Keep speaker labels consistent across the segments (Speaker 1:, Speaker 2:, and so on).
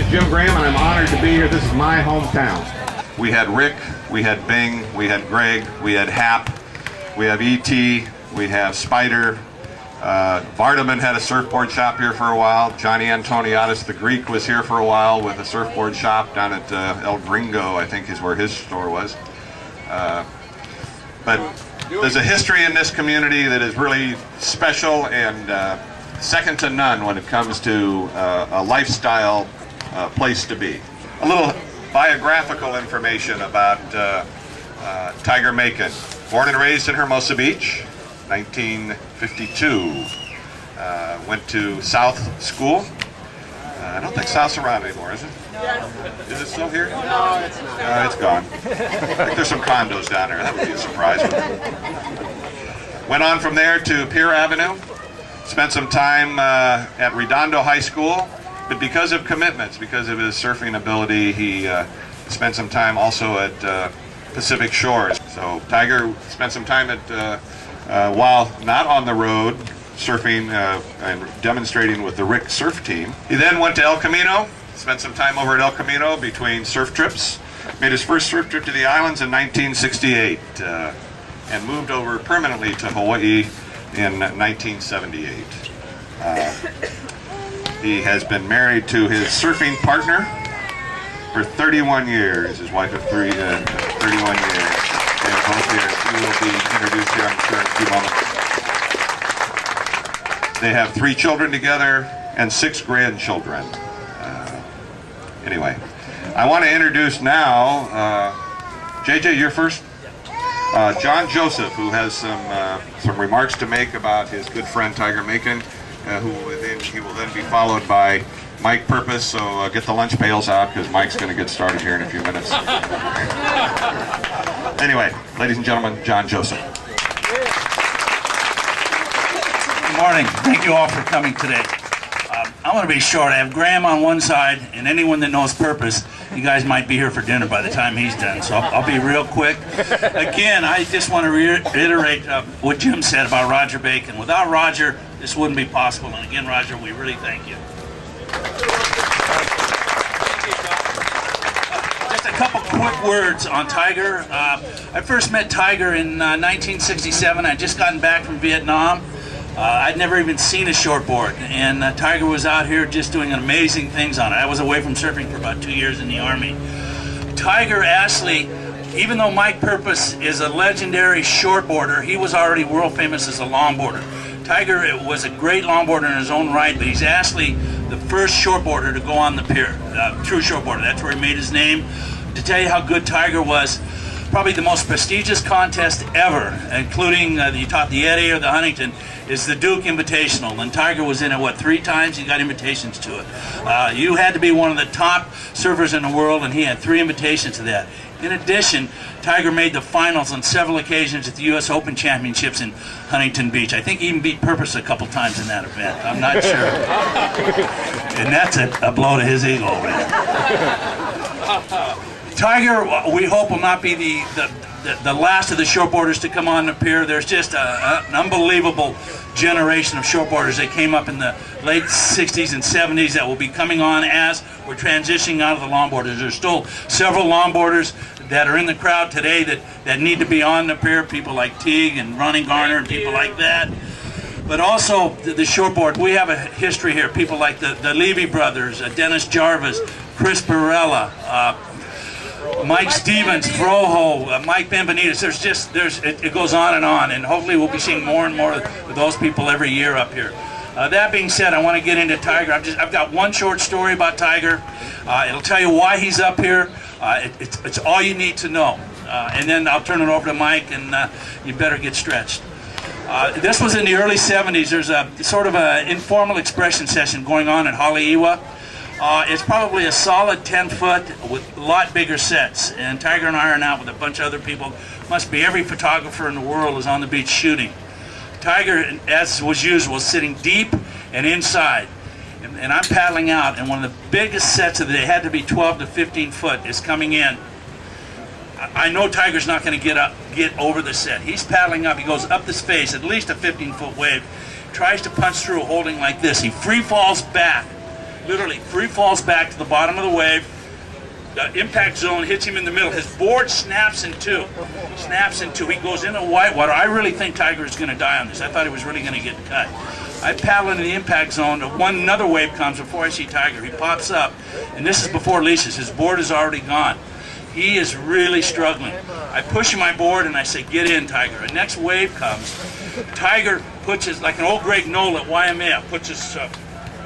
Speaker 1: is Jim Graham, and I'm honored to be here. This is my hometown. We had Rick, we had Bing, we had Greg, we had Hap, we have E.T., we have Spider. Vardaman had a surfboard shop here for a while. Johnny Antoniadis, the Greek, was here for a while with a surfboard shop down at El Gringo, I think is where his store was. But there's a history in this community that is really special and second to none when it comes to a lifestyle place to be. A little biographical information about Tiger Makin. Born and raised in Hermosa Beach, 1952. Went to South School. I don't think South's around anymore, is it? Yes. Is it still here?
Speaker 2: No, it's not.
Speaker 1: It's gone. I think there's some condos down there. That would be a surprise. Went on from there to Pier Avenue. Spent some time at Redondo High School, but because of commitments, because of his surfing ability, he spent some time also at Pacific Shores. So Tiger spent some time at, while not on the road, surfing and demonstrating with the Rick surf team. He then went to El Camino, spent some time over at El Camino between surf trips, made his first surf trip to the islands in 1968, and moved over permanently to Hawaii in 1978. He has been married to his surfing partner for 31 years, his wife of 31 years. And both here, he will be introduced here, I'm sure, in a few moments. They have 3 children together and 6 grandchildren. Anyway, I want to introduce now, JJ, you're first? John Joseph, who has some remarks to make about his good friend Tiger Makin, he will then be followed by Mike Purpose, so get the lunch pails out because Mike's going to get started here in a few minutes. Anyway, ladies and gentlemen, John Joseph.
Speaker 3: Good morning. Thank you all for coming today. I'm going to be short. I have Graham on one side, and anyone that knows Purpose, you guys might be here for dinner by the time he's done, so I'll be real quick. Again, I just want to reiterate what Jim said about Roger Bacon. Without Roger, this wouldn't be possible, and again, Roger, we really thank you. Just a couple quick words on Tiger. I first met Tiger in 1967. I'd just gotten back from Vietnam. I'd never even seen a shortboard, and Tiger was out here just doing amazing things on it. I was away from surfing for about 2 years in the Army. Tiger Ashley, even though Mike Purpose is a legendary shortboarder, he was already world famous as a longboarder. Tiger was a great longboarder in his own right, but he's actually the first shortboarder to go on the pier, true shortboarder. That's where he made his name. To tell you how good Tiger was, probably the most prestigious contest ever, including the top, the Eddie or the Huntington, is the Duke Invitational, and Tiger was in it, 3 times? He got invitations to it. You had to be one of the top surfers in the world, and he had 3 invitations to that. In addition, Tiger made the finals on several occasions at the U.S. Open Championships in Huntington Beach. I think he even beat Purpose a couple times in that event. I'm not sure. And that's a blow to his ego, man. Tiger, we hope, will not be the last of the shortboarders to come on the pier. There's just an unbelievable generation of shortboarders that came up in the late 60s and 70s that will be coming on as we're transitioning out of the longboarders. There's still several longboarders that are in the crowd today that need to be on the pier, people like Teague and Ronnie Garner and people like that. But also the shortboard, we have a history here. People like the Levy brothers, Dennis Jarvis, Chris Barella, Mike Stevens, Froho, Mike Benvenides. It goes on, and hopefully we'll be seeing more and more of those people every year up here. That being said, I want to get into Tiger. I've got one short story about Tiger. It'll tell you why he's up here. It's all you need to know. And then I'll turn it over to Mike, and you better get stretched. This was in the early 70s. There's a sort of an informal expression session going on at Haleiwa. It's probably a solid 10-foot with a lot bigger sets. And Tiger and I are out with a bunch of other people. Must be every photographer in the world is on the beach shooting. Tiger, as was usual, sitting deep and inside. And I'm paddling out, and one of the biggest sets of it, had to be 12 to 15 foot, is coming in. I know Tiger's not going to get over the set. He's paddling up. He goes up this face, at least a 15-foot wave, tries to punch through holding like this. He free falls back literally free falls back to the bottom of the wave. The impact zone hits him in the middle. His board snaps in two. He goes into whitewater. I really think Tiger is going to die on this. I thought he was really going to get cut. I paddle into the impact zone. Another wave comes before I see Tiger. He pops up, and this is before leashes. His board is already gone. He is really struggling. I push my board and I say, "Get in, Tiger." The next wave comes. Tiger puts his, like an old Greg Knoll at Waimea, puts his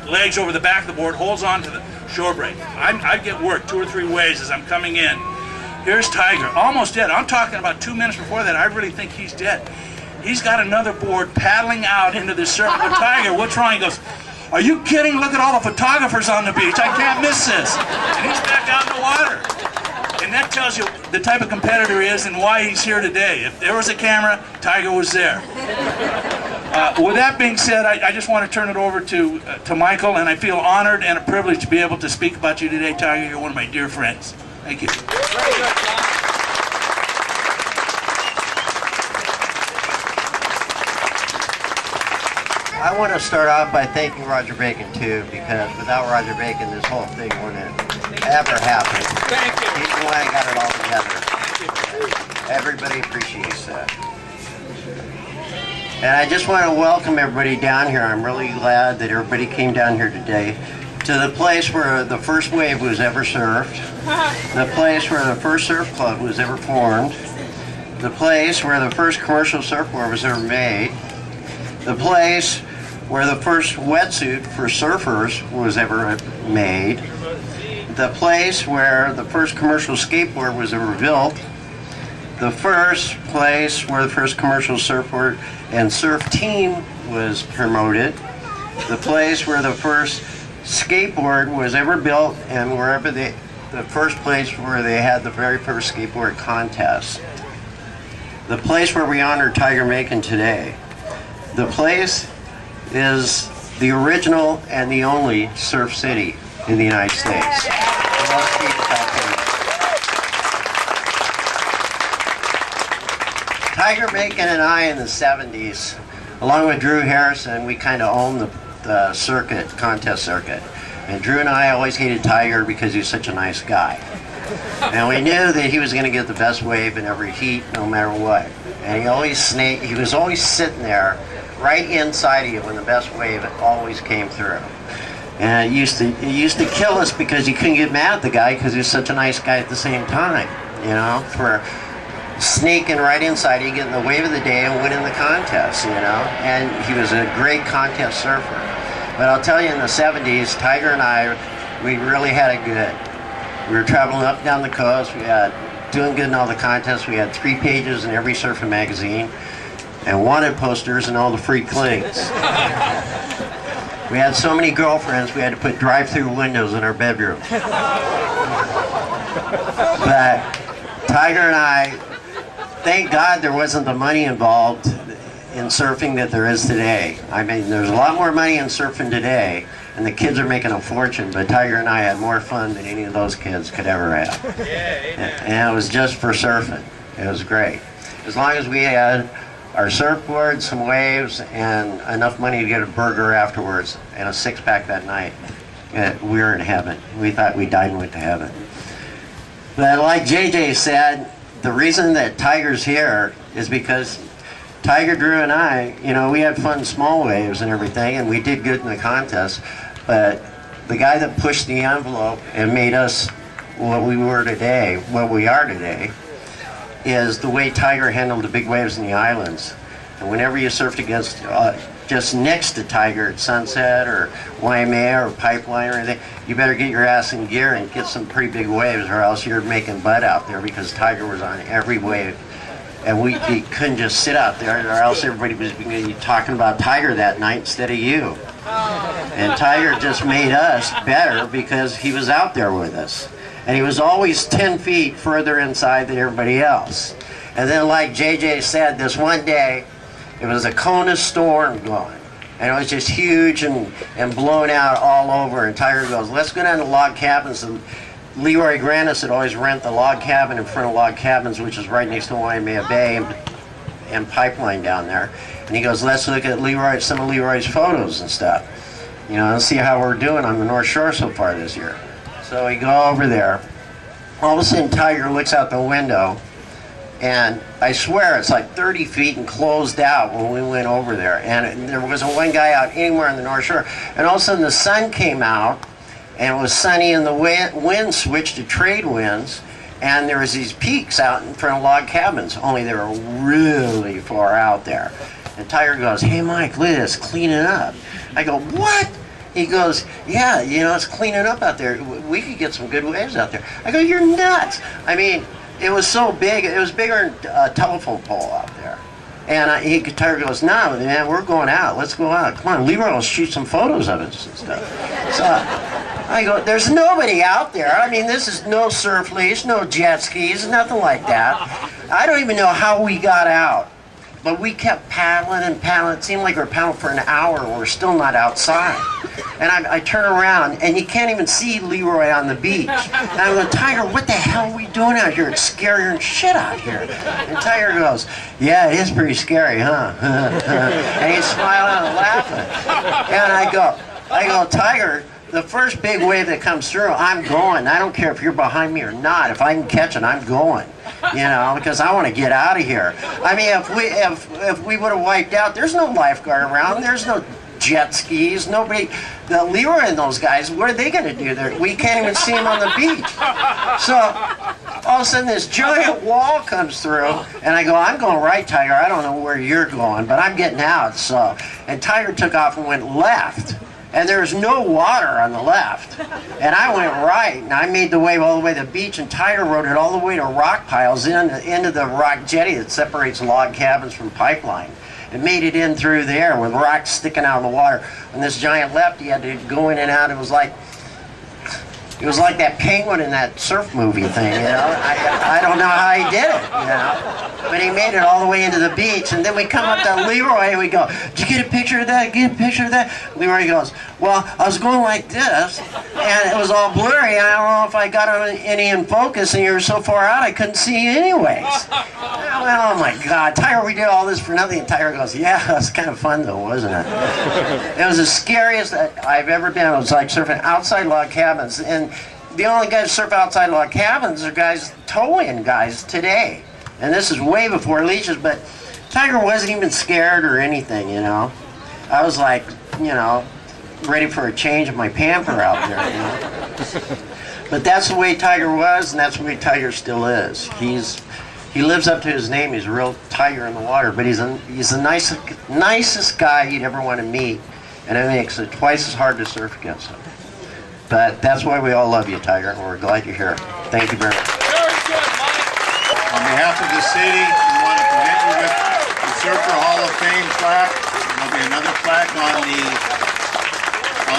Speaker 3: legs over the back of the board, holds on to the shore break. I get worked 2 or 3 waves as I'm coming in. Here's Tiger, almost dead. I'm talking about 2 minutes before that. I really think he's dead. He's got another board paddling out into the circle. But Tiger, what's wrong? He goes, "Are you kidding? Look at all the photographers on the beach. I can't miss this." And he's back out in the water. And that tells you the type of competitor he is and why he's here today. If there was a camera, Tiger was there. With that being said, I just want to turn it over to Michael, and I feel honored and a privilege to be able to speak about you today, Tiger. You're one of my dear friends. Thank you.
Speaker 2: I want to start off by thanking Roger Bacon too, because without Roger Bacon, this whole thing wouldn't ever happen.
Speaker 3: Thank you.
Speaker 2: He's the one that got it all together. Everybody appreciates that. And I just want to welcome everybody down here. I'm really glad that everybody came down here today to the place where the first wave was ever surfed, the place where the first surf club was ever formed, the place where the first commercial surfboard was ever made, the place where the first wetsuit for surfers was ever made, the place where the first commercial skateboard was ever built, the first place where the first commercial surfboard and surf team was promoted, the place where the first skateboard was ever built, and wherever the first place where they had the very first skateboard contest, the place where we honor Tiger Makin today. The place is the original and the only surf city in the United States. Tiger Makin and I in the 70s, along with Drew Harrison, we kind of owned the circuit, contest circuit. And Drew and I always hated Tiger because he was such a nice guy. And we knew that he was going to get the best wave in every heat, no matter what. And he was always sitting there right inside of you when the best wave always came through. And it used to kill us because you couldn't get mad at the guy because he was such a nice guy at the same time, you know, for sneaking right inside you, getting the wave of the day and winning the contest, you know. And he was a great contest surfer. But I'll tell you, in the 70s, Tiger and I, we really had it good. We were traveling up and down the coast. We had doing good in all the contests. We had 3 pages in every surfing magazine and wanted posters and all the free clings. We had so many girlfriends, we had to put drive-through windows in our bedroom. But Tiger and I, thank God there wasn't the money involved in surfing that there is today. I mean, there's a lot more money in surfing today, and the kids are making a fortune, but Tiger and I had more fun than any of those kids could ever have. And it was just for surfing. It was great. As long as we had our surfboard, some waves, and enough money to get a burger afterwards and a 6-pack that night, we were in heaven. We thought we died and went to heaven. But like JJ said, the reason that Tiger's here is because Tiger, Drew, and I, you know, we had fun small waves and everything, and we did good in the contest, but the guy that pushed the envelope and made us what we are today, is the way Tiger handled the big waves in the islands. And whenever you surfed against, just next to Tiger at Sunset or Waimea or Pipeline or anything, you better get your ass in gear and get some pretty big waves, or else you're making butt out there, because Tiger was on every wave. And we couldn't just sit out there, or else everybody was going to be talking about Tiger that night instead of you. And Tiger just made us better because he was out there with us. And he was always 10 feet further inside than everybody else. And then, like JJ said, this one day, it was a Kona storm going. And it was just huge and blown out all over. And Tiger goes, "Let's go down to log cabins." And Leroy Granis would always rent the log cabin in front of Log Cabins, which is right next to Waimea Bay and Pipeline down there. And he goes, "Let's look at some of Leroy's photos and stuff." you know, and see how we're doing on the North Shore so far this year. So we go over there. All of a sudden, Tiger looks out the window, and I swear it's like 30 feet and closed out when we went over there. And there wasn't one guy out anywhere on the North Shore. And all of a sudden, the sun came out, and it was sunny, and the wind switched to trade winds. And there was these peaks out in front of log cabins, only they were really far out there. And Tiger goes, "Hey, Mike, look at this, cleaning up." I go, "What?" He goes, "Yeah, you know, it's cleaning up out there. We could get some good waves out there." I go, "You're nuts." I mean, it was so big. It was bigger than a telephone pole out there. And Tiger goes, "No, man, we're going out. Let's go out. Come on, Leroy will shoot some photos of us and stuff." So I go, "There's nobody out there. I mean, this is no surf leash, no jet skis, nothing like that." I don't even know how we got out. But we kept paddling and paddling. It seemed like we were paddling for an hour and we're still not outside. And I turn around and you can't even see Leroy on the beach. And I go, "Tiger, what the hell are we doing out here? It's scarier than shit out here." And Tiger goes, "Yeah, it is pretty scary, huh?" And he's smiling and laughing. And I go, "Tiger, the first big wave that comes through, I'm going. I don't care if you're behind me or not. If I can catch it, I'm going. You know, because I want to get out of here." I mean, if we would have wiped out, there's no lifeguard around. There's no jet skis. Nobody. The Leroy and those guys, what are they going to do there? We can't even see them on the beach. So all of a sudden, this giant wall comes through, and I go, "I'm going right, Tiger. I don't know where you're going, but I'm getting out." So, and Tiger took off and went left. And there was no water on the left. And I went right, and I made the wave all the way to the beach, and Tiger rode it all the way to rock piles into the rock jetty that separates log cabins from pipeline. And made it in through there with rocks sticking out of the water. And this giant left, he had to go in and out. It was like that penguin in that surf movie thing, you know. I don't know how he did it, you know. But he made it all the way into the beach. And then we come up to Leroy and we go, "Did you get a picture of that? Get a picture of that?" Leroy goes, "Well, I was going like this, and it was all blurry, and I don't know if I got any in focus, and you were so far out I couldn't see you anyways." Oh my God, Tiger, we did all this for nothing. And Tiger goes, "Yeah, it was kind of fun though, wasn't it?" It was the scariest that I've ever been. It was like surfing outside log cabins. And the only guys who surf outside log cabins are guys, tow-in guys today. And this is way before leashes, but Tiger wasn't even scared or anything, you know. I was like, you know, ready for a change of my pamper out there, you know. But that's the way Tiger was, and that's the way Tiger still is. He lives up to his name. He's a real tiger in the water, but he's the nicest guy you'd ever want to meet, and it makes it twice as hard to surf against him. But that's why we all love you, Tiger, and we're glad you're here. Thank you very much.
Speaker 4: Very good, Mike. On behalf of the city, we want to present you with the Surfer Hall of Fame plaque. There'll be another plaque on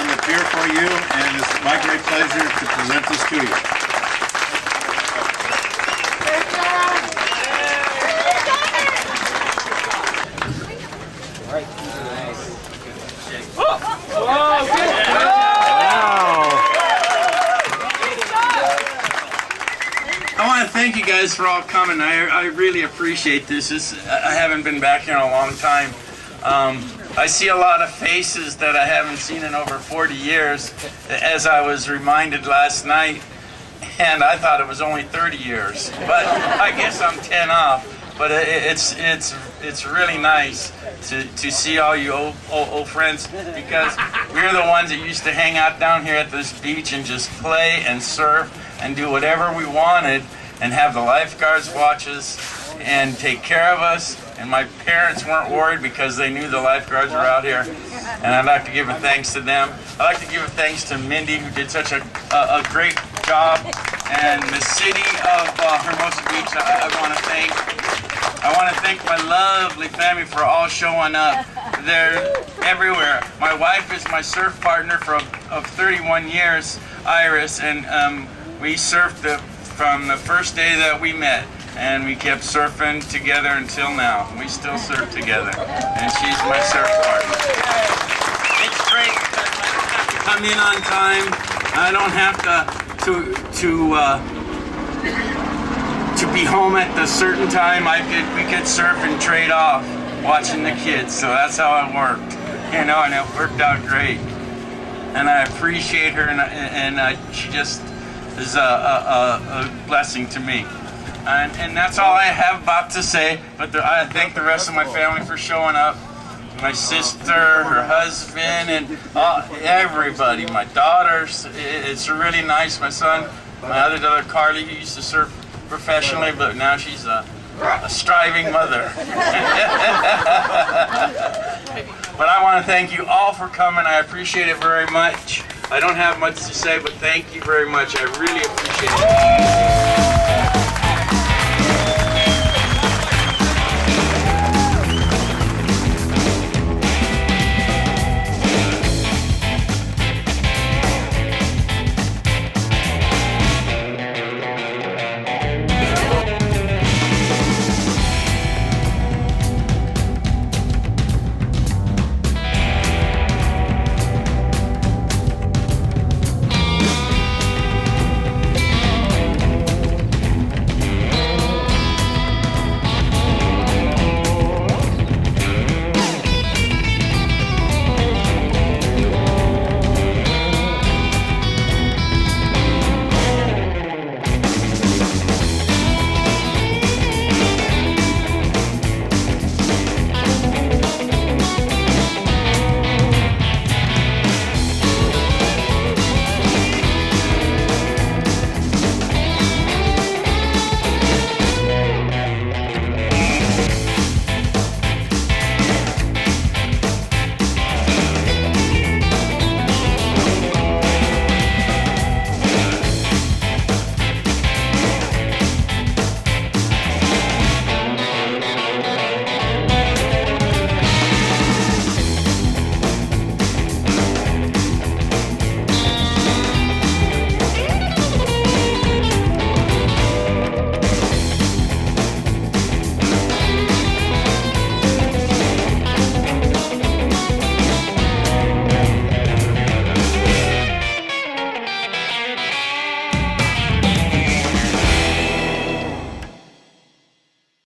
Speaker 4: the pier for you, and it's my great pleasure to present this to you.
Speaker 5: I want to thank you guys for all coming. I really appreciate this. I haven't been back here in a long time. I see a lot of faces that I haven't seen in over 40 years, as I was reminded last night, and I thought it was only 30 years. But I guess I'm 10 off. But it's really nice to see all you old friends, because we're the ones that used to hang out down here at this beach and just play and surf and do whatever we wanted, and have the lifeguards watch us and take care of us. And my parents weren't worried because they knew the lifeguards were out here. And I'd like to give a thanks to them. I'd like to give a thanks to Mindy, who did such a great job, and the city of Hermosa Beach. I want to thank my lovely family for all showing up. They're everywhere. My wife is my surf partner of 31 years, Iris, and we surfed from the first day that we met, and we kept surfing together until now. We still surf together, and she's my surf partner. It's great because I don't have to come in on time. I don't have to be home at a certain time. We could surf and trade off watching the kids, so that's how it worked, you know, and it worked out great. and I appreciate her, and she just is a blessing to me. And that's all I have about to say, but I thank the rest of my family for showing up. My sister, her husband, and everybody, my daughters. It's really nice. My son, my other daughter, Carly, who used to surf professionally, but now she's a striving mother. But I want to thank you all for coming. I appreciate it very much. I don't have much to say, but thank you very much. I really appreciate it.